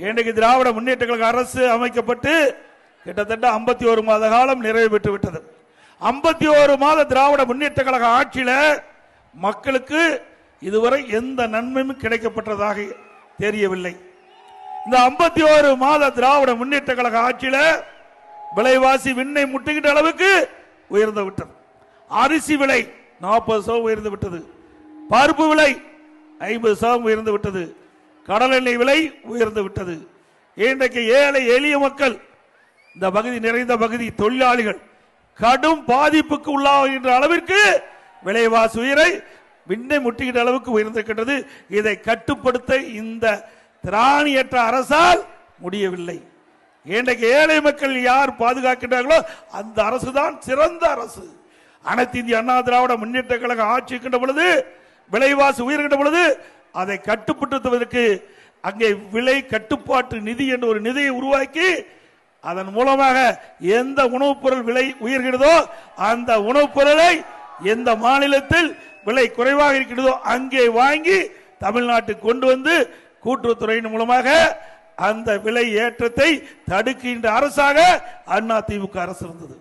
இன்றைக்கு திராவிட முன்னேற்ற கழக அரசு அமைக்கப்பட்டு கிட்டத்தட்ட 51 மாத காலம் நிறைவு பெற்று விட்டது. 51 மாத திராவிட முன்னேற்ற கழக ஆட்சியில மக்களுக்கு இதுவரை எந்த நன்மையும் கிடைக்கப்பட்டதாக தெரியவில்லை. இந்த 51 மாத திராவிட முன்னேற்ற கழக ஆட்சியில விலைவாசி விண்ணை முட்டுகின்ற அளவுக்கு உயர்ந்து விட்டது. அரிசி விலை 40% உயர்ந்து விட்டது. பருப்பு விலை 50% உயர்ந்து விட்டது. கடல் எண்ணெய் விலை உயர்ந்து விட்டது. இன்றைக்கு ஏழை எளிய மக்கள், இந்த பகுதி நிறைந்த பகுதி தொழிலாளிகள் கடும் பாதிப்புக்கு உள்ளாகின்ற அளவிற்கு விலைவாசி உயரை விண்ணை முட்டுகின்ற அளவுக்கு உயர்ந்திருக்கின்றது. இதை கட்டுப்படுத்த இந்த திராணியற்ற அரசால் முடியவில்லை. இன்றைக்கு ஏழை மக்கள் யார் பாதுகாக்கின்றார்களோ அந்த அரசு தான் சிறந்த அரசு. அனைத்து இந்திய அண்ணா திராவிட முன்னேற்ற கழக ஆட்சி இருக்கின்ற பொழுது, விலைவாசி உயர்கின்ற பொழுது அதை கட்டுப்படுத்துவதற்கு அங்கே விலை கட்டுப்பாட்டு நிதி என்ற ஒரு நிதியை உருவாக்கி அதன் மூலமாக எந்த உணவுப் பொருள் விலை உயர்கிறதோ அந்த உணவுப் பொருளை எந்த மாநிலத்தில் விலை குறைவாக இருக்கிறதோ அங்கே வாங்கி தமிழ்நாட்டுக்கு கொண்டு வந்து கூட்டுறவுத்துறையின் மூலமாக அந்த விலை ஏற்றத்தை தடுக்கின்ற அரசாக அதிமுக அரசு இருந்தது.